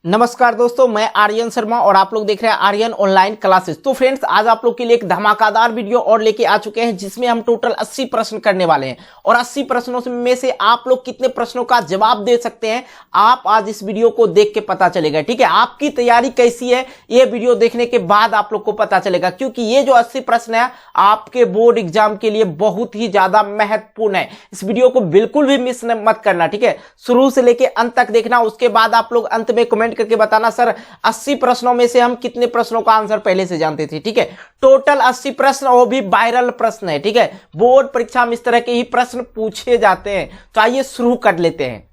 नमस्कार दोस्तों, मैं आर्यन शर्मा और आप लोग देख रहे हैं आर्यन ऑनलाइन क्लासेस। तो फ्रेंड्स, आज आप लोग के लिए एक धमाकेदार वीडियो और लेके आ चुके हैं जिसमें हम टोटल 80 प्रश्न करने वाले हैं और 80 प्रश्नों में से आप लोग कितने प्रश्नों का जवाब दे सकते हैं आप आज इस वीडियो को देख के पता चलेगा। ठीक है, आपकी तैयारी कैसी है ये वीडियो देखने के बाद आप लोग को पता चलेगा, क्योंकि ये जो 80 प्रश्न है आपके बोर्ड एग्जाम के लिए बहुत ही ज्यादा महत्वपूर्ण है। इस वीडियो को बिल्कुल भी मिस मत करना। ठीक है, शुरू से लेके अंत तक देखना, उसके बाद आप लोग अंत में कमेंट करके बताना सर 80 प्रश्नों में से हम कितने प्रश्नों का आंसर पहले से जानते थे। ठीक है, टोटल 80 प्रश्न, वो भी वायरल प्रश्न है। ठीक है, बोर्ड परीक्षा में इस तरह के ही प्रश्न पूछे जाते हैं। तो आइए शुरू कर लेते हैं।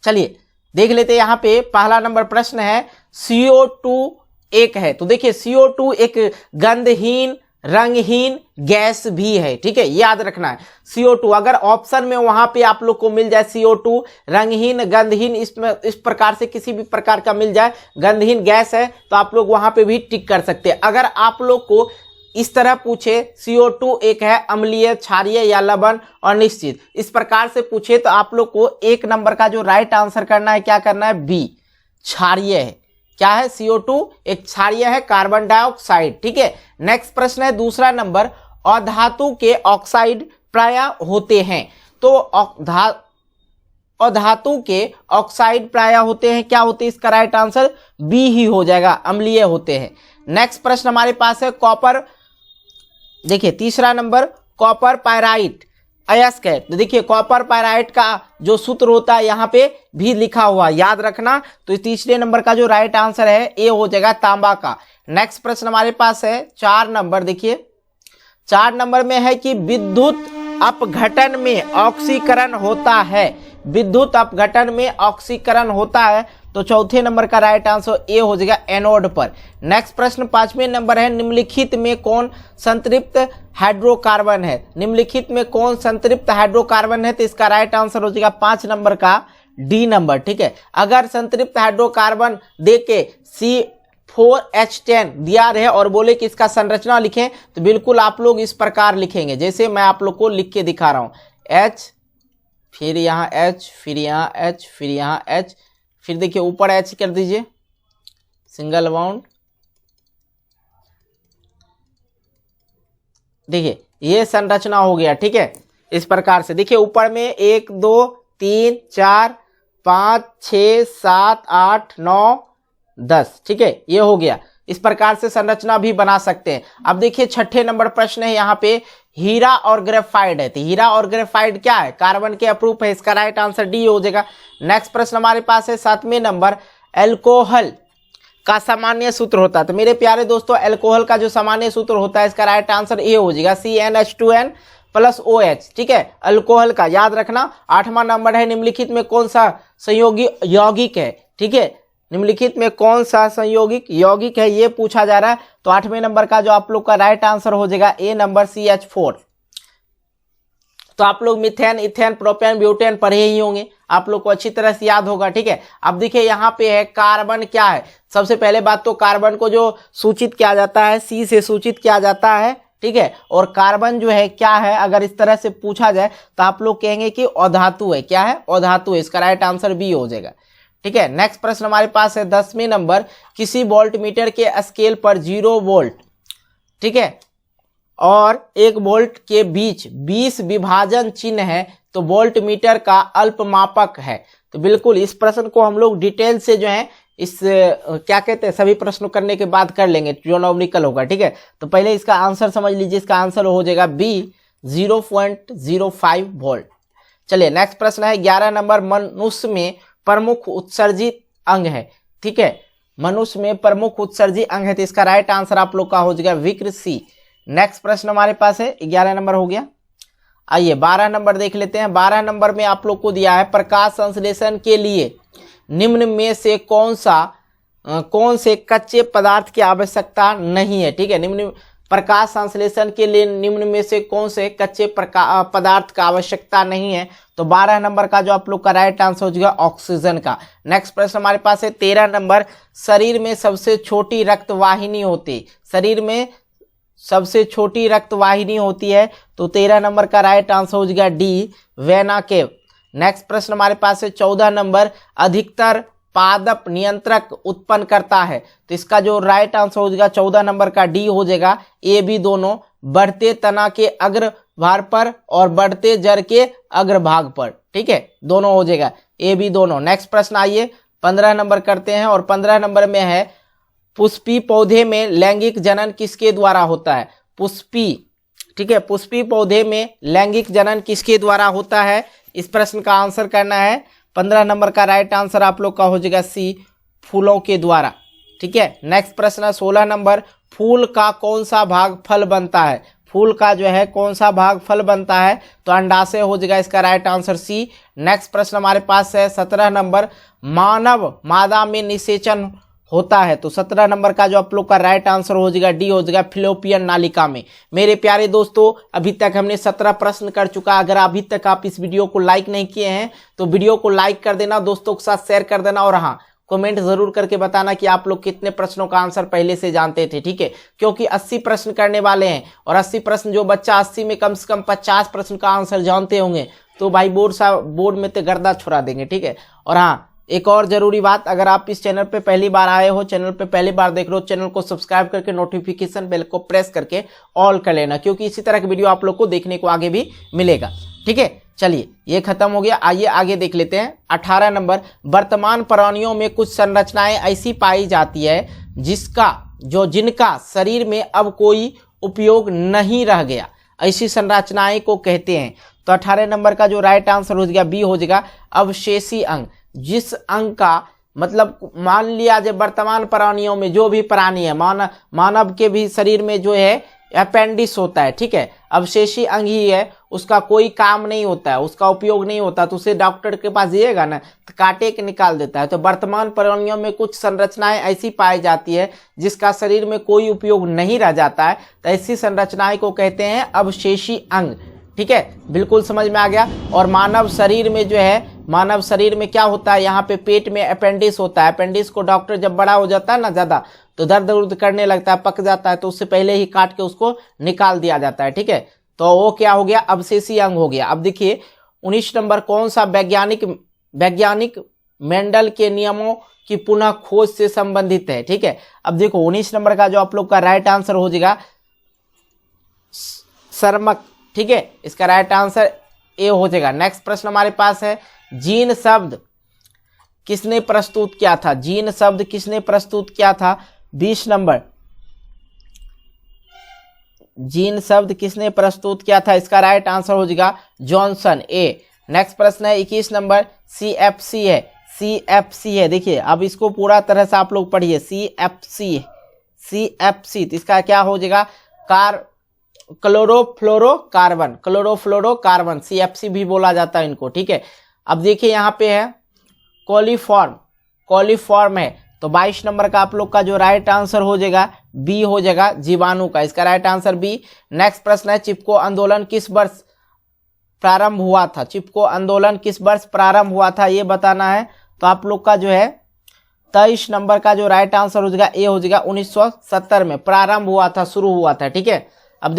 चलिए देख लेते हैं। यहां पे पहला नंबर प्रश्न है CO2 एक है। तो देखिए CO2 एक गंधहीन रंगहीन गैस भी है। ठीक है, याद रखना है CO2 अगर ऑप्शन में वहां पे आप लोग को मिल जाए CO2 रंगहीन गंधहीन इस प्रकार से किसी भी प्रकार का मिल जाए, गंधहीन गैस है, तो आप लोग वहां पे भी टिक कर सकते हैं। अगर आप लोग को इस तरह पूछे CO2 एक है अम्लीय क्षारीय या लवण और निश्चित, इस प्रकार से पूछे तो आप लोग को एक नंबर का जो राइट आंसर करना है, क्या करना है, बी क्षारीय है। क्या है, CO2 एक क्षारीय है, कार्बन डाइऑक्साइड। ठीक है, नेक्स्ट प्रश्न है दूसरा नंबर, अधातु के ऑक्साइड प्रायः होते हैं। तो अधातु के ऑक्साइड प्रायः होते हैं, क्या होते हैं, इसका राइट आंसर बी ही हो जाएगा, अम्लीय होते हैं। नेक्स्ट प्रश्न हमारे पास है कॉपर। देखिए तीसरा नंबर, कॉपर पायराइट अयस्क है। तो देखिए कॉपर पायराइट का जो सूत्र होता है यहाँ पे भी लिखा हुआ, याद रखना। तो तीसरे नंबर का जो राइट आंसर है ए हो जाएगा तांबा का। नेक्स्ट प्रश्न हमारे पास है 4 नंबर। देखिए 4 नंबर में है कि विद्युत अपघटन में ऑक्सीकरण होता है। विद्युत अपघटन में ऑक्सीकरण होता है, तो चौथे नंबर का राइट आंसर ए हो जाएगा एनोड पर। नेक्स्ट प्रश्न 5वें नंबर है, निम्नलिखित में कौन संतृप्त हाइड्रोकार्बन है। निम्नलिखित में कौन संतृप्त हाइड्रोकार्बन है, तो इसका राइट आंसर हो जाएगा 5 नंबर का डी नंबर। ठीक है, अगर संतृप्त हाइड्रोकार्बन दे के C4H10 दिया रहे और बोले कि इसका संरचना लिखें, तो बिल्कुल आप लोग इस प्रकार लिखेंगे जैसे मैं आप लोग को लिख के दिखा रहा हूं। H, फिर यहाँ H, फिर यहाँ H, फिर यहाँ H, फिर देखिए ऊपर H कर दीजिए, सिंगल बाउंड। देखिए ये संरचना हो गया। ठीक है, इस प्रकार से देखिए ऊपर में 1 2 3 4 5 6 7 8 9 10। ठीक है, ये हो गया। इस प्रकार से संरचना भी बना सकते हैं। अब देखिए 6ठे नंबर प्रश्न है, यहाँ पे हीरा और ग्रेफाइट है। तो हीरा और ग्रेफाइट क्या है, कार्बन के अपरूप है, इसका राइट आंसर डी हो जाएगा। नेक्स्ट प्रश्न हमारे पास है 7वें नंबर, एल्कोहल का सामान्य सूत्र होता है। तो मेरे प्यारे दोस्तों, एल्कोहल का जो सामान्य सूत्र होता है, इसका राइट आंसर ए हो जाएगा, CnH2n + OH। ठीक है, अल्कोहल का याद रखना। 8वां नंबर है, निम्नलिखित में कौन सा संयोगी यौगिक है। ठीक है, निम्नलिखित में कौन सा संयोगिक यौगिक है ये पूछा जा रहा है। तो 8वें नंबर का जो आप लोग का राइट आंसर हो जाएगा ए नंबर, CH4। तो आप लोग मिथेन इथेन प्रोपेन ब्यूटेन पढ़े ही होंगे, आप लोग को अच्छी तरह से याद होगा। ठीक है, अब देखिए यहाँ पे है कार्बन क्या है। सबसे पहले बात तो कार्बन को जो सूचित किया जाता है C से सूचित किया जाता है। ठीक है, और कार्बन जो है क्या है, अगर इस तरह से पूछा जाए तो आप लोग कहेंगे कि अधातु है। क्या है, अधातु है, इसका राइट आंसर बी हो जाएगा। ठीक है, नेक्स्ट प्रश्न हमारे पास है 10वें नंबर, किसी वोल्ट मीटर के स्केल पर 0 वोल्ट, ठीक है, और 1 वोल्ट के बीच 20 विभाजन चिन्ह है, तो वोल्ट मीटर का अल्पमापक है। तो बिल्कुल इस प्रश्न को हम लोग डिटेल से जो है इस क्या कहते हैं सभी प्रश्नों करने के बाद कर लेंगे, जो नॉमिकल होगा। ठीक है, तो पहले इसका आंसर समझ लीजिए, इसका आंसर हो जाएगा बी 0.05 वोल्ट। चलिए नेक्स्ट प्रश्न है 11 नंबर, मनुष्य में प्रमुख उत्सर्जित अंग है। ठीक है, मनुष्य में प्रमुख उत्सर्जित अंग है, तो इसका राइट आंसर आप लोग का हो जाएगा विक्र सी। नेक्स्ट प्रश्न हमारे पास है 11 नंबर हो गया। आइए 12 नंबर देख लेते हैं। 12 नंबर में आप लोग को दिया है, प्रकाश संश्लेषण के लिए निम्न में से कौन से कच्चे पदार्थ की आवश्यकता नहीं है। ठीक है, निम्न प्रकाश संश्लेषण के लिए निम्न में से कौन से कच्चे पदार्थ का आवश्यकता नहीं है। तो 12 नंबर का जो आप लोग का राइट आंसर हो जाएगा ऑक्सीजन का। नेक्स्ट प्रश्न हमारे पास है 13 नंबर, शरीर में सबसे छोटी रक्तवाहिनी होती, शरीर में सबसे छोटी रक्तवाहिनी होती है, तो 13 नंबर का राइट आंसर हो जाएगा डी वेना केव। नेक्स्ट प्रश्न हमारे पास है 14 नंबर, अधिकतर पादप नियंत्रक उत्पन्न करता है। तो इसका जो राइट आंसर हो जाएगा 14 नंबर का डी हो जाएगा। ए बी दोनों बढ़ते तना के अग्रभाग पर और बढ़ते जड़ के अग्रभाग पर, ठीक है, दोनों हो जाएगा, ए बी दोनों। नेक्स्ट प्रश्न आइए 15 नंबर करते हैं और 15 नंबर में है पुष्पी पौधे में लैंगिक जनन किसके द्वारा होता है? पुष्पी, ठीक है, पुष्पी पौधे में लैंगिक जनन किसके द्वारा होता है? इस प्रश्न का आंसर करना है। 15 नंबर का राइट आंसर आप लोग का हो जाएगा सी, फूलों के द्वारा, ठीक है। नेक्स्ट प्रश्न है 16 नंबर, फूल का कौन सा भाग फल बनता है? फूल का जो है कौन सा भाग फल बनता है? तो अंडाशय हो जाएगा इसका राइट आंसर सी। नेक्स्ट प्रश्न हमारे पास है 17 नंबर, मानव मादा में निषेचन होता है। तो 17 नंबर का जो आप लोग का राइट आंसर हो जाएगा डी हो जाएगा, फिलोपियन नालिका में। मेरे प्यारे दोस्तों, अभी तक हमने 17 प्रश्न कर चुका। अगर अभी तक आप इस वीडियो को लाइक नहीं किए हैं तो वीडियो को लाइक कर देना, दोस्तों के साथ शेयर कर देना, और हाँ, कमेंट जरूर करके बताना कि आप लोग कितने प्रश्नों का आंसर पहले से जानते थे, ठीक है, क्योंकि 80 प्रश्न करने वाले हैं और 80 प्रश्न जो बच्चा 80 में कम से कम 50 प्रश्न का आंसर जानते होंगे तो भाई बोर्ड में तो गर्दा छुड़ा देंगे, ठीक है। और हाँ, एक और जरूरी बात, अगर आप इस चैनल पे पहली बार आए हो, चैनल पे पहली बार देख रहे हो, चैनल को सब्सक्राइब करके नोटिफिकेशन बेल को प्रेस करके ऑल कर लेना, क्योंकि इसी तरह की वीडियो आप लोग को देखने को आगे भी मिलेगा, ठीक है। चलिए, ये खत्म हो गया। आइए आगे देख लेते हैं 18 नंबर, वर्तमान प्राणियों में कुछ संरचनाएं ऐसी पाई जाती है जिनका शरीर में अब कोई उपयोग नहीं रह गया, ऐसी संरचनाएं को कहते हैं। तो 18 नंबर का जो राइट आंसर हो जाएगा बी हो जाएगा, अवशेषी अंग। जिस अंग का मतलब मान लिया जब वर्तमान प्राणियों में जो भी प्राणी है, मानव के भी शरीर में जो है अपेंडिक्स होता है, ठीक है, अवशेषी अंग ही है, उसका कोई काम नहीं होता है, उसका उपयोग नहीं होता, तो उसे डॉक्टर के पास जाइएगा ना तो काटे के निकाल देता है। तो वर्तमान प्राणियों में कुछ संरचनाएं ऐसी पाई जाती है जिसका शरीर में कोई उपयोग नहीं रह जाता है, तो ऐसी संरचनाएं को कहते हैं अवशेषी अंग, ठीक है, बिल्कुल समझ में आ गया। और मानव शरीर में जो है, मानव शरीर में क्या होता है, यहाँ पे पेट में अपेंडिक्स होता है। अपेंडिक्स को डॉक्टर जब बड़ा हो जाता है ना ज्यादा, तो दर्द उर्द करने लगता है, पक जाता है, तो उससे पहले ही काट के उसको निकाल दिया जाता है, ठीक है। तो वो क्या हो गया, अवशेषी अंग हो गया। अब देखिए 19 नंबर, कौन सा वैज्ञानिक मेंडल के नियमों की पुनः खोज से संबंधित है, ठीक है। अब देखो 19 नंबर का जो आप लोग का राइट आंसर हो जाएगा सर्मक, ठीक है, इसका राइट आंसर ए हो जाएगा। नेक्स्ट प्रश्न हमारे पास है, जीन शब्द किसने प्रस्तुत किया था? जीन शब्द किसने प्रस्तुत किया था? 20 नंबर, जीन शब्द किसने प्रस्तुत किया था? इसका राइट आंसर हो जाएगा जॉनसन, ए। नेक्स्ट प्रश्न है 21 नंबर, CFC है, CFC है, देखिए अब इसको पूरा तरह से आप लोग पढ़िए, CFC, तो इसका क्या हो जाएगा, क्लोरोफ्लोरोकार्बन, CFC भी बोला जाता है इनको, ठीक है। अब देखिए यहाँ पे है कॉलीफॉर्म है, तो 22 नंबर का आप लोग का जो राइट आंसर हो जाएगा बी हो जाएगा, जीवाणु का, इसका राइट आंसर बी। नेक्स्ट प्रश्न है, चिपको आंदोलन किस वर्ष प्रारंभ हुआ था? चिपको आंदोलन किस वर्ष प्रारंभ हुआ था, ये बताना है। तो आप लोग का जो है 23 नंबर का जो राइट आंसर हो जाएगा ए हो जाएगा, 1970 में प्रारंभ हुआ था, शुरू हुआ था, ठीक है। अब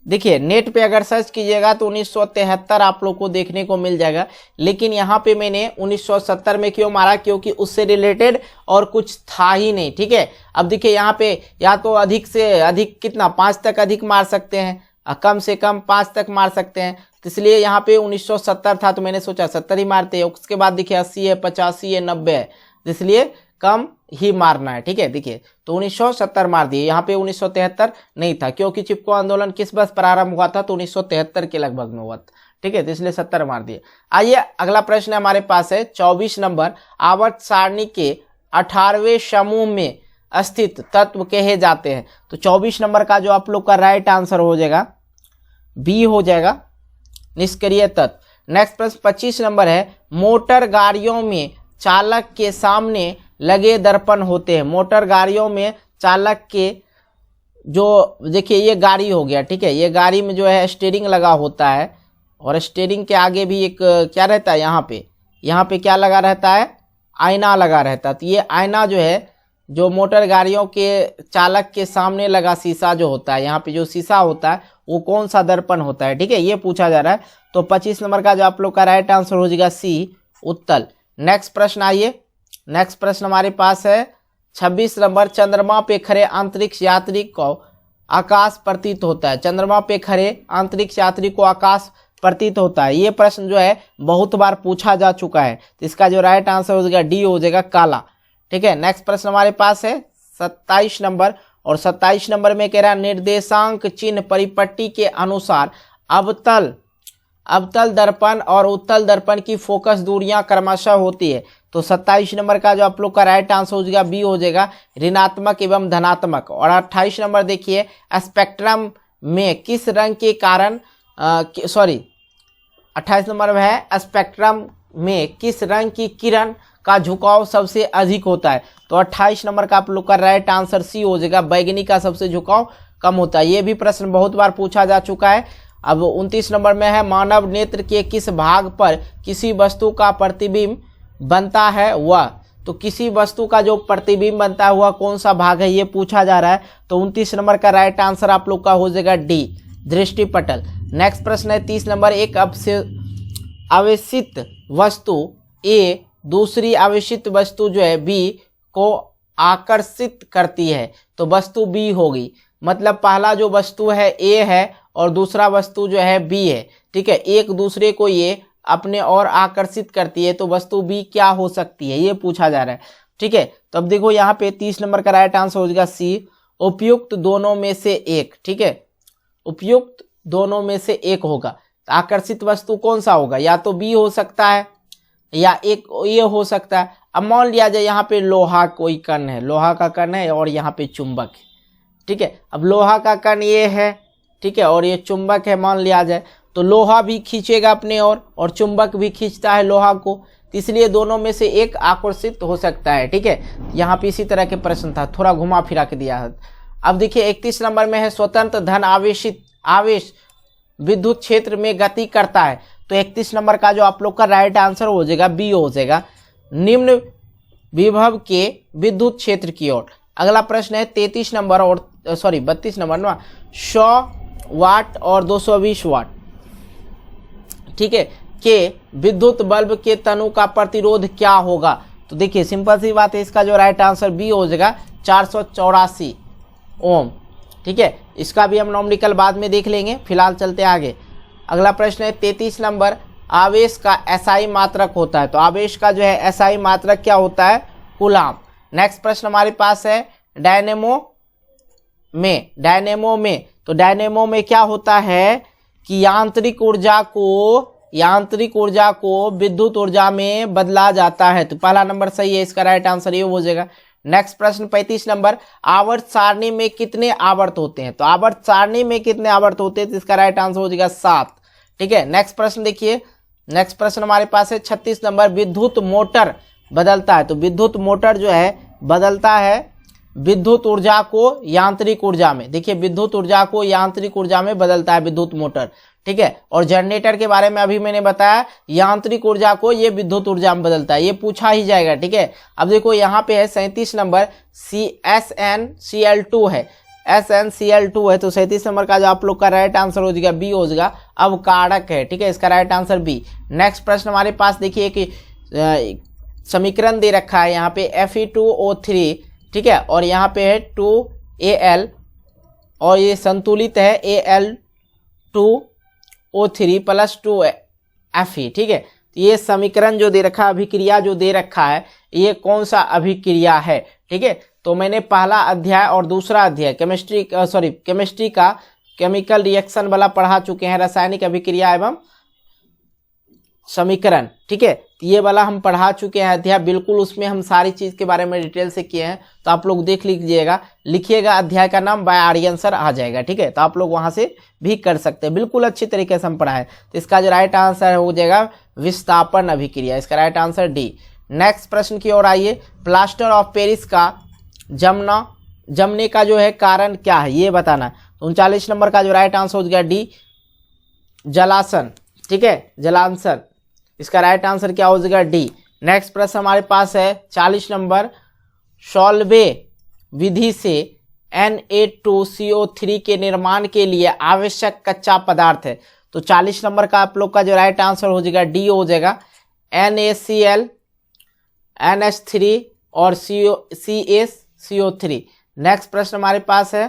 देखिए नेट पे अगर सर्च कीजिएगा तो 1973 आप लोग को देखने को मिल जाएगा, लेकिन यहाँ पे मैंने 1970 में क्यों मारा, क्योंकि उससे रिलेटेड और कुछ था ही नहीं, ठीक है। अब देखिए यहाँ पे या तो अधिक से अधिक कितना 5 तक अधिक मार सकते हैं, कम से कम 5 तक मार सकते हैं, तो इसलिए यहाँ पे 1970 था तो मैंने सोचा 70 ही मारते हैं। उसके बाद देखिए 80 है, 85 है, 90 है, इसलिए कम ही मारना है, ठीक है। देखिए तो 1970 मार दिए, यहाँ पे 1973 नहीं था, क्योंकि चिपको आंदोलन किस वर्ष प्रारंभ हुआ था, तो 1973 के लगभग में हुआ था, ठीक है, तो इसलिए 70 मार दिए। आइए अगला प्रश्न हमारे पास है 24 नंबर, आवर्त सारणी के 18वें समूह में स्थित तत्व कहे जाते हैं। तो 24 नंबर का जो आप लोग का राइट आंसर हो जाएगा बी हो जाएगा, निष्क्रिय तत्व। नेक्स्ट प्रश्न 25 नंबर है, मोटर गाड़ियों में चालक के सामने लगे दर्पण होते हैं। मोटर गाड़ियों में चालक के जो देखिए ये गाड़ी हो गया, ठीक है, ये गाड़ी में जो है स्टीयरिंग लगा होता है और स्टीयरिंग के आगे भी एक क्या रहता है, यहाँ पे क्या लगा रहता है, आईना लगा रहता है। तो ये आईना जो है जो मोटर गाड़ियों के चालक के सामने लगा शीशा जो होता है, यहाँ पे जो शीशा होता है वो कौन सा दर्पण होता है, ठीक है, ये पूछा जा रहा है। तो 25 नंबर का जो आप लोग का राइट आंसर हो जाएगा सी, उत्तल। नेक्स्ट प्रश्न आइए नेक्स्ट प्रश्न हमारे पास है 26 नंबर, चंद्रमा पे खड़े अंतरिक्ष यात्री को आकाश प्रतीत होता है। चंद्रमा पे खड़े अंतरिक्ष यात्री को आकाश प्रतीत होता है। ये प्रश्न जो है बहुत बार पूछा जा चुका है, तो इसका जो राइट आंसर हो जाएगा डी हो जाएगा काला। ठीक है, नेक्स्ट प्रश्न हमारे पास है 27 नंबर, और 27 नंबर में कह रहा है निर्देशांक चिन्ह परिपट्टी के अनुसार अवतल दर्पण और उत्तल दर्पण की फोकस दूरियां क्रमशः होती है। तो 27 नंबर का जो आप लोग का राइट आंसर हो जाएगा बी हो जाएगा ऋणात्मक एवं धनात्मक। और 28 नंबर देखिए, स्पेक्ट्रम में किस रंग के कारण 28 नंबर में है स्पेक्ट्रम में किस रंग की किरण का झुकाव सबसे अधिक होता है। तो 28 नंबर का आप लोग का राइट आंसर सी हो जाएगा, बैगनी का सबसे झुकाव कम होता है। ये भी प्रश्न बहुत बार पूछा जा चुका है। अब 29 नंबर में है मानव नेत्र के किस भाग पर किसी वस्तु का प्रतिबिंब बनता है वह। तो किसी वस्तु का जो प्रतिबिंब बनता है वह कौन सा भाग है, ये पूछा जा रहा है। तो 29 नंबर का राइट आंसर आप लोग का हो जाएगा डी, दृष्टिपटल। नेक्स्ट प्रश्न है 30 नंबर, एक आवेशित वस्तु ए दूसरी आवेशित वस्तु जो है बी को आकर्षित करती है। तो वस्तु बी होगी, मतलब पहला जो वस्तु है ए है और दूसरा वस्तु जो है बी है। ठीक है, एक दूसरे को ये अपने और आकर्षित करती है, तो वस्तु बी क्या हो सकती है, ये पूछा जा रहा है। ठीक है, तो अब देखो यहाँ पे 30 नंबर का राइट आंसर हो जाएगा सी, उपयुक्त दोनों में से एक। ठीक है, उपयुक्त दोनों में से एक होगा। तो आकर्षित वस्तु कौन सा होगा, या तो बी हो सकता है या एक ये हो सकता है। अब मान लिया जाए यहाँ पे लोहा कोई कण है, लोहा का कण है और यहाँ पे चुंबक है। ठीक है, अब लोहा का कण ये है, ठीक है, और ये चुंबक है मान लिया जाए, तो लोहा भी खींचेगा अपने और चुंबक भी खींचता है लोहा को, तो इसलिए दोनों में से एक आकर्षित हो सकता है। ठीक है, यहाँ पे इसी तरह के प्रश्न था, थोड़ा घुमा फिरा के दिया है। अब देखिए 31 नंबर में है स्वतंत्र धन आवेश विद्युत क्षेत्र में गति करता है। तो 31 नंबर का जो आप लोग का राइट आंसर हो जाएगा बी हो जाएगा, निम्न विभव के विद्युत क्षेत्र की ओर। अगला प्रश्न है 32 नंबर और 32 नंबर ना, 100 वाट और 220 वाट ठीक है के विद्युत बल्ब के तनु का प्रतिरोध क्या होगा। तो देखिए सिंपल सी बात है, इसका जो राइट आंसर बी हो जाएगा 484 ओम। ठीक है, इसका भी हम नॉमिकल बाद में देख लेंगे, फिलहाल चलते हैं आगे। अगला प्रश्न है 33 नंबर, आवेश का एसआई मात्रक होता है। तो आवेश का जो है एसआई मात्रक क्या होता है, कूलाम। नेक्स्ट प्रश्न हमारे पास है डायनेमो में। तो डायनेमो में क्या होता है कि यांत्रिक ऊर्जा को विद्युत ऊर्जा में बदला जाता है। तो पहला नंबर सही है, इसका राइट आंसर ये हो जाएगा। नेक्स्ट प्रश्न 35 नंबर, आवर्त सारणी में कितने आवर्त होते हैं। तो आवर्त सारणी में कितने आवर्त होते हैं, तो इसका राइट आंसर हो जाएगा 7। ठीक है, नेक्स्ट प्रश्न देखिए, नेक्स्ट प्रश्न हमारे पास है 36 नंबर, विद्युत मोटर बदलता है। तो विद्युत मोटर जो है बदलता है विद्युत ऊर्जा को यांत्रिक ऊर्जा में। देखिए विद्युत ऊर्जा को यांत्रिक ऊर्जा में बदलता है विद्युत मोटर। ठीक है, और जनरेटर के बारे में अभी मैंने बताया, यांत्रिक ऊर्जा को ये विद्युत ऊर्जा में बदलता है, ये पूछा ही जाएगा। ठीक है, अब देखो यहाँ पे है 37 नंबर, SnCl2 है, SnCl2 है। तो 37 नंबर का जो आप लोग का राइट आंसर हो जाएगा बी हो जाएगा, अवकारक है। ठीक है, इसका राइट आंसर बी। नेक्स्ट प्रश्न हमारे पास देखिए कि समीकरण दे रखा है यहाँ पे Fe2O3, ठीक है, और यहाँ पे है 2Al और ये संतुलित है Al2O3 + 2Fe। ठीक है, ये समीकरण जो दे रखा है, अभिक्रिया जो दे रखा है, ये कौन सा अभिक्रिया है। ठीक है, तो मैंने पहला अध्याय और दूसरा अध्याय केमिस्ट्री का केमिकल रिएक्शन वाला पढ़ा चुके हैं, रासायनिक अभिक्रिया एवं समीकरण। ठीक है, ये वाला हम पढ़ा चुके हैं अध्याय, बिल्कुल उसमें हम सारी चीज के बारे में डिटेल से किए हैं। तो आप लोग देख लीजिएगा, लिखिएगा अध्याय का नाम, बाय आर्यन सर आ जाएगा। ठीक है, तो आप लोग वहां से भी कर सकते हैं, बिल्कुल अच्छी तरीके से हम पढ़ा है। तो इसका जो राइट आंसर हो जाएगा विस्थापन अभिक्रिया, इसका राइट आंसर डी। नेक्स्ट प्रश्न की ओर आइए, प्लास्टर ऑफ पेरिस का जमने का जो है कारण क्या है, ये बताना। 39 नंबर का जो राइट आंसर हो जाएगा डी, जलासन। ठीक है, जलांसर, इसका राइट आंसर क्या हो जाएगा डी। नेक्स्ट प्रश्न हमारे पास है 40 नंबर, सॉल्वे विधि से Na2CO3 के निर्माण के लिए आवश्यक कच्चा पदार्थ है। तो 40 नंबर का आप लोग का जो राइट आंसर हो जाएगा डी हो जाएगा, NaCl NH3 और CaCO3। नेक्स्ट प्रश्न हमारे पास है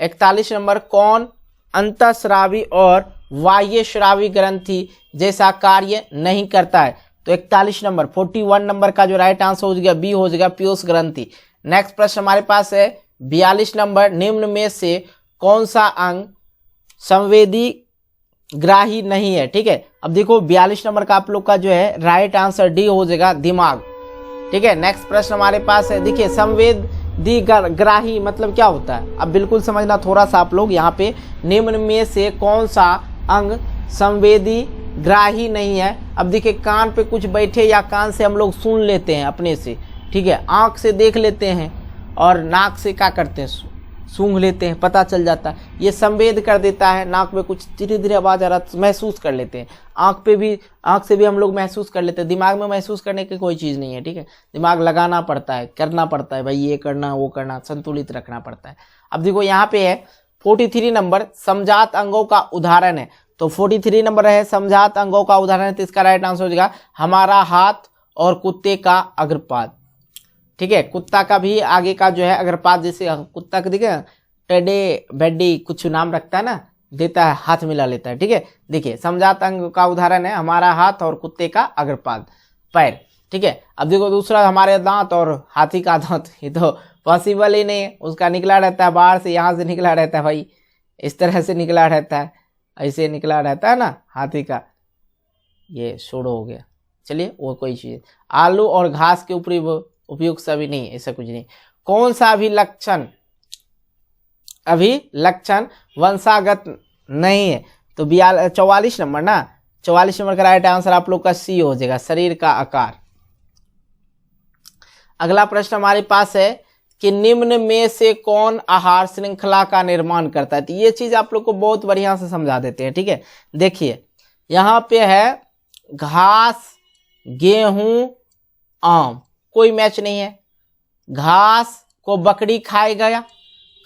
41 नंबर, कौन अंतःस्रावी और बाह्यस्रावी ग्रंथि जैसा कार्य नहीं करता है? तो 41 नंबर 41 नंबर का जो राइट आंसर हो जाएगा बी हो जाएगा पीयूष ग्रंथि। नेक्स्ट प्रश्न हमारे पास है 42 नंबर, निम्न में से कौन सा अंग संवेदी ग्राही नहीं है? ठीक है, अब देखो 42 नंबर का आप लोग का जो है राइट आंसर डी हो जाएगा दिमाग। ठीक है, नेक्स्ट प्रश्न हमारे पास है, देखिए संवेदी ग्राही मतलब क्या होता है? अब बिल्कुल समझना थोड़ा सा आप लोग यहाँ पे, निम्न में से कौन सा अंग संवेदी ग्राही नहीं है? अब देखिए कान पे कुछ बैठे या कान से हम लोग सुन लेते हैं अपने से, ठीक है, आंख से देख लेते हैं और नाक से क्या करते हैं, सूंघ लेते हैं, पता चल जाता है, ये संवेद कर देता है। नाक में कुछ धीरे धीरे आवाज आ रहा महसूस कर लेते हैं, आंख से भी हम लोग महसूस कर लेते हैं। दिमाग में महसूस करने की कोई चीज़ नहीं है, ठीक है, दिमाग लगाना पड़ता है, करना पड़ता है भाई, ये करना वो करना, संतुलित रखना पड़ता है। अब देखो यहाँ पे है 43 नंबर, समजात अंगों का उदाहरण है। तो 43 नंबर है समजात अंगों का उदाहरण है, तो इसका राइट आंसर हो जाएगा हमारा हाथ और कुत्ते का अग्रपाद। ठीक है, कुत्ता का भी आगे का जो है अग्रपाद, जैसे कुत्ता का देखिए टेडे बेडी कुछ नाम रखता है ना, देता है, हाथ मिला लेता है। ठीक है, देखिए समजात अंग का उदाहरण है हमारा हाथ और कुत्ते का अग्रपाद, पैर। ठीक है, अब देखो दूसरा हमारे दांत और हाथी का दांत, ये तो पॉसिबल ही नहीं है, उसका निकला रहता है बाहर से, यहाँ से निकला रहता है भाई, इस तरह से निकला रहता है, ऐसे निकला रहता है ना हाथी का, ये छोड़ो हो गया, चलिए वो कोई चीज। आलू और घास के ऊपरी उपयुक्त सभी नहीं, ऐसा कुछ नहीं। कौन सा अभिलक्षण वंशागत नहीं है? तो 44 नंबर ना, 44 नंबर का राइट आंसर आप लोग का सी हो जाएगा, शरीर का आकार। अगला प्रश्न हमारे पास है कि निम्न में से कौन आहार श्रृंखला का निर्माण करता है? तो ये चीज आप लोग को बहुत बढ़िया से समझा देते हैं। ठीक है, देखिए यहाँ पे है घास, गेहूं, आम, कोई मैच नहीं है। घास को बकरी खाए गया,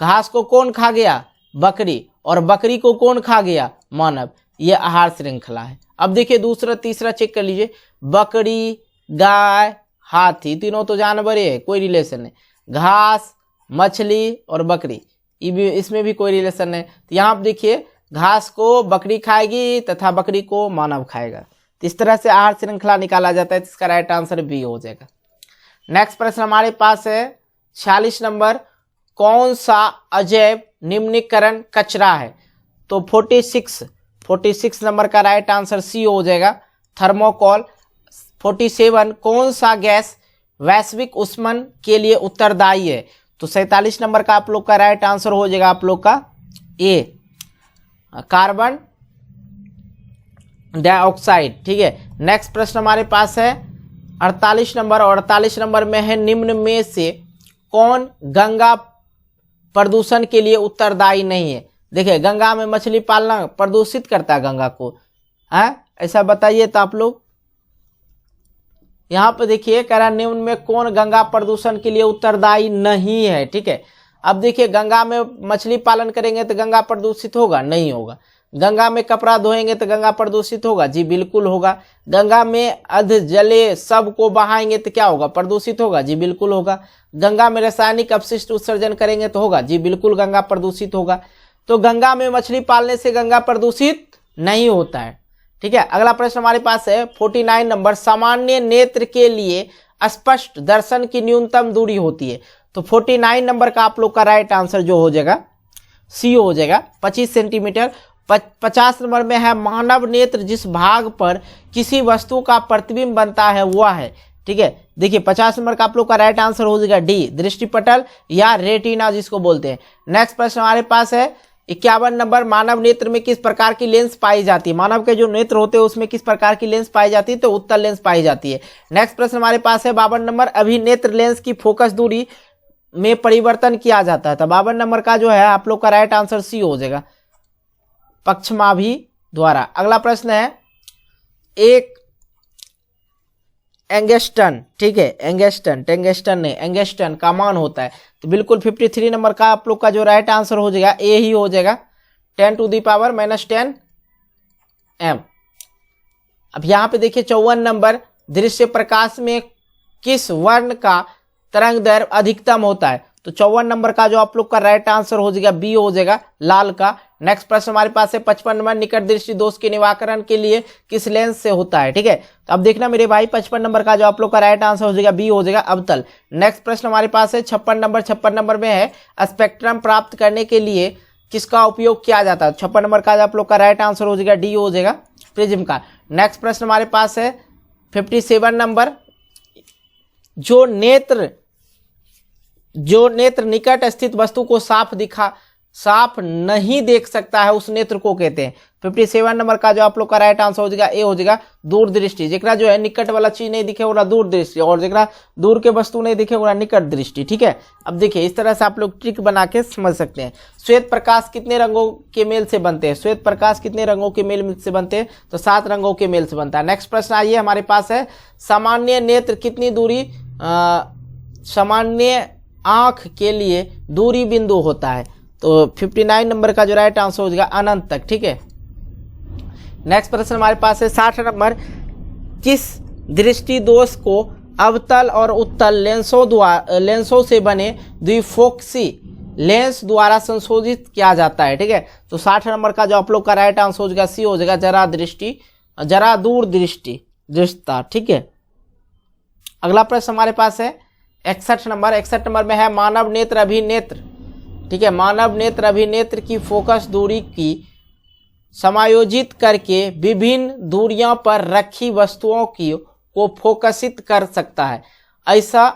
घास को कौन खा गया? बकरी, और बकरी को कौन खा गया? मानव। ये आहार श्रृंखला है। अब देखिए दूसरा तीसरा चेक कर लीजिए, बकरी, गाय, हाथी, तीनों तो जानवर है, कोई रिलेशन नहीं। घास, मछली और बकरी, इसमें भी कोई रिलेशन नहीं। तो यहाँ आप देखिए घास को बकरी खाएगी तथा बकरी को मानव खाएगा। तो इस तरह से आहार श्रृंखला निकाला जाता है, इसका राइट आंसर बी हो जाएगा। नेक्स्ट प्रश्न हमारे पास है 46 नंबर, कौन सा अजैव निम्नीकरण कचरा है? तो 46 नंबर का राइट आंसर सी हो जाएगा, थर्मोकोल। 47, कौन सा गैस वैश्विक उष्मन के लिए उत्तरदायी है? तो 47 नंबर का आप लोग का राइट आंसर हो जाएगा आप लोग का ए, कार्बन डाइऑक्साइड। ठीक है, नेक्स्ट प्रश्न हमारे पास है 48 नंबर, और 48 नंबर में है निम्न में से कौन गंगा प्रदूषण के लिए उत्तरदायी नहीं है? देखिए गंगा में मछली पालना प्रदूषित करता है गंगा को, है ऐसा बताइए तो आप लोग। यहाँ पे देखिए कह रहा निम्न में कौन गंगा प्रदूषण के लिए उत्तरदायी नहीं है? ठीक है, अब देखिए गंगा में मछली पालन करेंगे तो गंगा प्रदूषित होगा? नहीं होगा। गंगा में कपड़ा धोएंगे तो गंगा प्रदूषित होगा? जी बिल्कुल होगा। गंगा में अध जले सब को बहाएंगे तो क्या होगा? प्रदूषित होगा? जी बिल्कुल होगा। गंगा में रासायनिक अपशिष्ट उत्सर्जन करेंगे तो होगा? जी बिल्कुल गंगा प्रदूषित होगा। तो गंगा में मछली पालने से गंगा प्रदूषित नहीं होता है। ठीक है, अगला प्रश्न हमारे पास है 49 नंबर, सामान्य नेत्र के लिए स्पष्ट दर्शन की न्यूनतम दूरी होती है? तो 49 नंबर का आप लोग का राइट आंसर जो हो जाएगा सी हो जाएगा, 25 सेंटीमीटर। 50 नंबर में है मानव नेत्र जिस भाग पर किसी वस्तु का प्रतिबिंब बनता है वह है? ठीक है, देखिए 50 नंबर का आप लोग का राइट आंसर हो जाएगा डी, दृष्टिपटल या रेटिना जिसको बोलते हैं। नेक्स्ट प्रश्न हमारे पास है 51 नंबर, मानव नेत्र में किस प्रकार की लेंस पाई जाती है? मानव के जो नेत्र होते हैं उसमें किस प्रकार की लेंस पाई जाती है? तो उत्तल लेंस पाई जाती है। नेक्स्ट प्रश्न हमारे पास है 52 नंबर, अभिनेत्र लेंस की फोकस दूरी में परिवर्तन किया जाता है? तो 52 नंबर का जो है आप लोग का राइट आंसर सी हो जाएगा, पक्षमाभि द्वारा। अगला प्रश्न है एक एंगस्टन, ठीक है, एंगस्टन का मान होता है? तो बिल्कुल 53 नंबर का आप लोग का जो राइट आंसर हो जाएगा ए ही हो जाएगा, 10⁻⁻10 एम। अब यहाँ पे देखिए 54 नंबर, दृश्य प्रकाश में किस वर्ण का तरंग दैर्घ्य अधिकतम होता है? तो 54 नंबर का जो आप लोग का राइट आंसर हो जाएगा बी हो जाएगा, लाल का। नेक्स्ट प्रश्न हमारे पास है 55 नंबर, निकट दृष्टि दोष के निवारण के लिए किस लेंस से होता है? ठीक है, तो अब देखना मेरे भाई 55 नंबर का जो आप लोग का राइट आंसर हो जाएगा बी हो जाएगा, अवतल। नेक्स्ट प्रश्न हमारे पास है 56 नंबर में है स्पेक्ट्रम प्राप्त करने के लिए किसका उपयोग किया जाता है? 56 नंबर का जो आप लोग का राइट आंसर हो जाएगा डी हो जाएगा, प्रिज्म का। नेक्स्ट प्रश्न हमारे पास है 57 नंबर, जो नेत्र निकट स्थित वस्तु को साफ नहीं देख सकता है उस नेत्र को कहते हैं। 57 नंबर का जो आप लोग का राइट आंसर हो जाएगा ए हो जाएगा, दूरदृष्टि। जेकरा जो है निकट वाला चीज नहीं दिखे वो दूरदृष्टि, और जेकरा दूर के वस्तु नहीं दिखे वो निकट दृष्टि। ठीक है, अब देखिए इस तरह से आप लोग ट्रिक बना के समझ सकते हैं। श्वेत प्रकाश कितने रंगों के मेल से बनते हैं? श्वेत प्रकाश कितने रंगों के मेल से बनते हैं? तो 7 रंगों के मेल से बनता है। नेक्स्ट प्रश्न आइए हमारे पास है, सामान्य नेत्र कितनी दूरी सामान्य आंख के लिए दूरी बिंदु होता है? तो 59 नंबर का जो राइट आंसर हो जाएगा अनंत तक। ठीक है, नेक्स्ट प्रश्न हमारे पास है 60 नंबर, किस दृष्टि दोष को अवतल और उत्तल लेंसों से बने द्विफोक्सी लेंस द्वारा संशोधित किया जाता है? ठीक है, तो 60 नंबर का जो आप लोग का राइट आंसर हो जाएगा सी हो जाएगा, जरा दूर दृष्टा। ठीक है, अगला प्रश्न हमारे पास है 61 नंबर में है मानव नेत्र अभिनेत्र। ठीक है, मानव नेत्र अभिनेत्र की फोकस दूरी की समायोजित करके विभिन्न दूरियों पर रखी वस्तुओं को फोकसित कर सकता है। ऐसा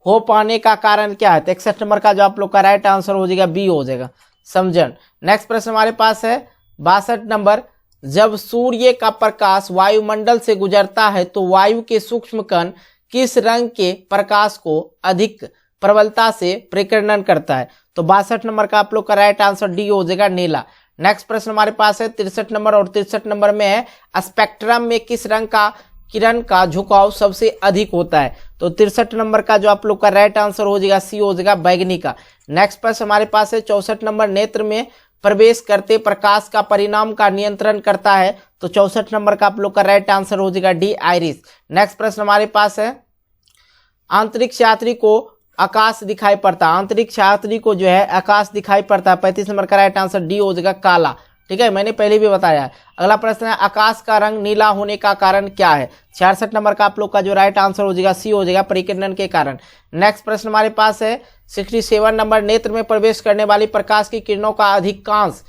हो पाने का कारण क्या है? तो 61 नंबर का जो आप लोग का राइट आंसर हो जाएगा बी हो जाएगा, समझन। नेक्स्ट प्रश्न हमारे पास है 62 नंबर, जब सूर्य का प्रकाश वायुमंडल से गुजरता है तो वायु के सूक्ष्म कण किस रंग के प्रकाश को अधिक प्रबलता से प्रकीर्णन करता है? तो 62 नंबर का आप लोग का राइट आंसर डी हो जाएगा, नीला। नेक्स्ट प्रश्न हमारे पास है 63 नंबर, और 63 नंबर में है स्पेक्ट्रम में किस रंग का किरण का झुकाव सबसे अधिक होता है? तो 63 नंबर का जो आप लोग का राइट आंसर हो जाएगा सी हो जाएगा, बैगनी का। नेक्स्ट प्रश्न हमारे पास है 64 नंबर, नेत्र में प्रवेश करते प्रकाश का परिणाम का नियंत्रण करता है? तो 64 नंबर का आप लोग का राइट आंसर हो जाएगा डी, आइरिस। नेक्स्ट प्रश्न हमारे पास है अंतरिक्ष यात्री को आकाश दिखाई पड़ता है? अंतरिक्ष यात्री को जो है आकाश दिखाई पड़ता है। 35 नंबर का राइट आंसर डी हो जाएगा, काला। ठीक है, मैंने पहले भी बताया है। अगला प्रश्न है आकाश का रंग नीला होने का कारण क्या है? 66 नंबर का आप लोग का जो राइट आंसर हो जाएगा सी हो जाएगा, परिकिरण के कारण। नेक्स्ट प्रश्न हमारे पास है 67 नंबर, नेत्र में प्रवेश करने वाली प्रकाश की किरणों का अधिकांश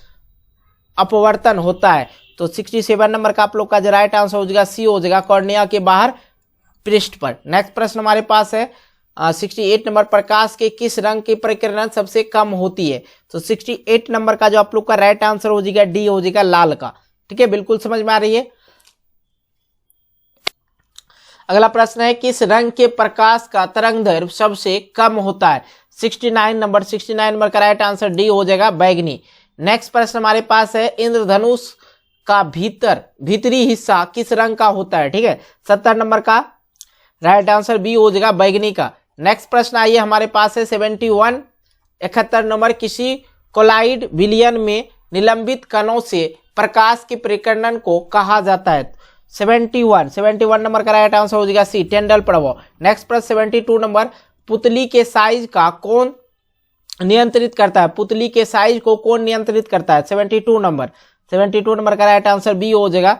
अपवर्तन होता है? तो 67 नंबर का आप लोग का जो राइट आंसर हो जाएगा सी हो जाएगा, कॉर्निया के बाहर पृष्ठ पर। नेक्स्ट प्रश्न हमारे पास है 68 नंबर, प्रकाश के किस रंग की प्रकीर्णन सबसे कम होती है? तो 68 नंबर का जो आप लोग का राइट आंसर हो जाएगा डी हो जाएगा, लाल का। ठीक है, बिल्कुल समझ में आ रही है। अगला प्रश्न है किस रंग के प्रकाश का तरंग दैर्घ्य सबसे कम होता है? 69 नंबर का राइट आंसर डी हो जाएगा, बैगनी। नेक्स्ट प्रश्न हमारे पास है इंद्रधनुष का भीतरी हिस्सा किस रंग का होता है? ठीक है, 70 नंबर का राइट आंसर बी हो जाएगा, बैगनी का। नेक्स्ट प्रश्न आइए हमारे पास है 71 नंबर, किसी कोलाइड विलयन में निलंबित कणों से प्रकाश के प्रकीर्णन को कहा जाता है? 71 नंबर का राइट आंसर हो जाएगा सी, टेंडल प्रभाव। नेक्स्ट प्रश्न 72 नंबर, पुतली के साइज का कौन नियंत्रित करता है? पुतली के साइज को कौन नियंत्रित करता है? 72 नंबर का राइट आंसर बी हो जाएगा,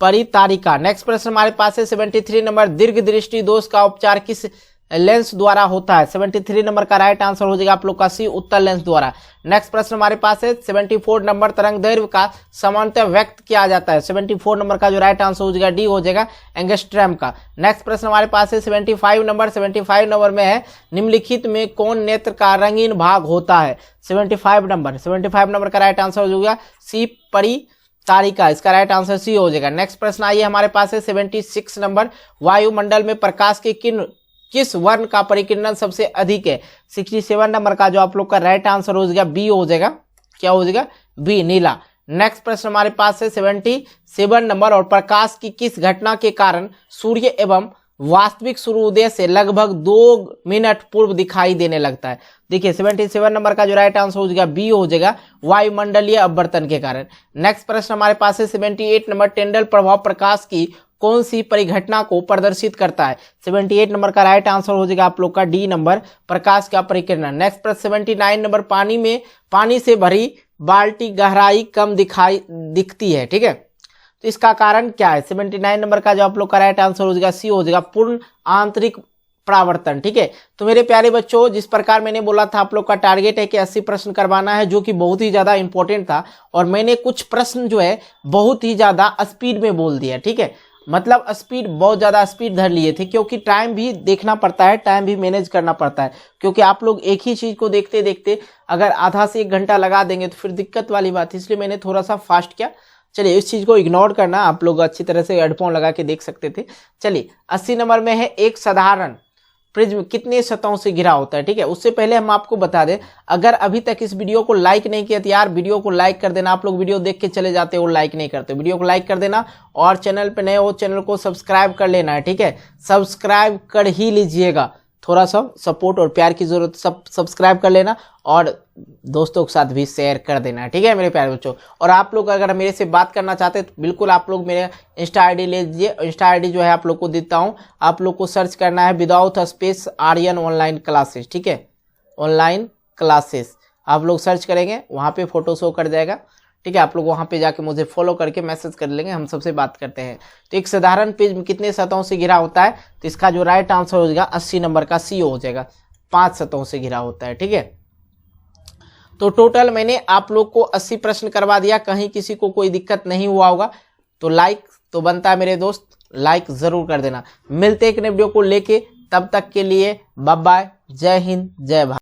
परितारिका। नेक्स्ट प्रश्न हमारे पास है 73 नंबर, दीर्घ दृष्टि दोष का उपचार किस लेंस द्वारा होता है? 73 नंबर का राइट आंसर हो जाएगा आप लोग का सी, उत्तल लेंस द्वारा। नेक्स्ट प्रश्न हमारे पास है 74 नंबर, तरंग दैर्घ्य का समानतः व्यक्त किया जाता है? 74 नंबर का जो राइट आंसर हो जाएगा डी हो जाएगा, एंगस्ट्रैम का। नेक्स्ट प्रश्न हमारे पास है 75 नंबर में है निम्नलिखित में कौन नेत्र का रंगीन भाग होता है? 75 नंबर का राइट आंसर हो जाएगा सी, परितारिका। इसका राइट आंसर सी हो जाएगा। नेक्स्ट प्रश्न आइए हमारे पास है 76 नंबर, वायुमंडल में प्रकाश के किस वर्ण का परिकीर्णन सबसे अधिक है? 67 नंबर का जो आप लोग का राइट आंसर हो जाएगा बी हो जाएगा, क्या हो जाएगा, बी, नीला। नेक्स्ट प्रश्न हमारे पास है 77 नंबर, और प्रकाश की किस घटना के कारण सूर्य एवं वास्तविक सूर्योदय से लगभग 2 मिनट पूर्व दिखाई देने लगता है? देखिए 77 नंबर का जो राइट आंसर हो जाएगा बी हो जाएगा, वायुमंडलीय अपवर्तन के कारण। नेक्स्ट प्रश्न हमारे पास है 78 नंबर, टेंडल प्रभाव प्रकाश की कौन सी परिघटना को प्रदर्शित करता है? 78 नंबर का राइट आंसर हो जाएगा आप लोग का डी नंबर, प्रकाश का परिकिरण। नेक्स्ट प्रश्न 79 नंबर, पानी से भरी बाल्टी गहराई कम दिखती है, ठीक है, तो इसका कारण क्या है? 79 नंबर का जो आप लोग का राइट आंसर हो जाएगा सी हो जाएगा, पूर्ण आंतरिक परावर्तन, ठीक है। तो मेरे प्यारे बच्चों, जिस प्रकार मैंने बोला था आप लोग का टारगेट है कि 80 प्रश्न करवाना है, जो कि बहुत ही ज्यादा इंपॉर्टेंट था, और मैंने कुछ प्रश्न जो है बहुत ही ज्यादा स्पीड में बोल दिया, ठीक है, मतलब स्पीड, बहुत ज्यादा स्पीड धर लिए थे, क्योंकि टाइम भी देखना पड़ता है, टाइम भी मैनेज करना पड़ता है, क्योंकि आप लोग एक ही चीज को देखते देखते अगर आधा से 1 घंटा लगा देंगे तो फिर दिक्कत वाली बात है, इसलिए मैंने थोड़ा सा फास्ट किया। चलिए इस चीज को इग्नोर करना, आप लोग अच्छी तरह से हेडफोन लगा के देख सकते थे। चलिए 80 नंबर में है, एक साधारण प्रिज्म कितने सतहों से घिरा होता है, ठीक है। उससे पहले हम आपको बता दें, अगर अभी तक इस वीडियो को लाइक नहीं किया तो यार वीडियो को लाइक कर देना। आप लोग वीडियो देख के चले जाते हो, लाइक नहीं करते, वीडियो को लाइक कर देना, और चैनल पे नए हो चैनल को सब्सक्राइब कर लेना है, ठीक है, सब्सक्राइब कर ही लीजिएगा, थोड़ा सा सपोर्ट और प्यार की जरूरत, सब्सक्राइब कर लेना और दोस्तों के साथ भी शेयर कर देना, ठीक है मेरे प्यारे बच्चों। और आप लोग अगर मेरे से बात करना चाहते हैं तो बिल्कुल आप लोग मेरे इंस्टा आईडी ले लीजिए, इंस्टा आईडी जो है आप लोग को देता हूं, आप लोग को सर्च करना है without space Aryan online classes, ठीक है, ऑनलाइन क्लासेस आप लोग सर्च करेंगे, वहां पे फोटो शो कर जाएगा, ठीक है, आप लोग वहां पे जाके मुझे फॉलो करके मैसेज कर लेंगे, हम सबसे बात करते हैं। तो एक साधारण प्रिज्म कितने सतहों से घिरा होता है? तो इसका जो राइट आंसर हो जाएगा 80 नंबर का सी हो जाएगा, 5 सतहों से घिरा होता है, ठीक है। तो टोटल मैंने आप लोग को 80 प्रश्न करवा दिया, कहीं किसी को कोई दिक्कत नहीं हुआ होगा तो लाइक तो बनता है मेरे दोस्त, लाइक जरूर कर देना। मिलते एक नए वीडियो को लेके, तब तक के लिए बाय बाय, जय हिंद जय भारत।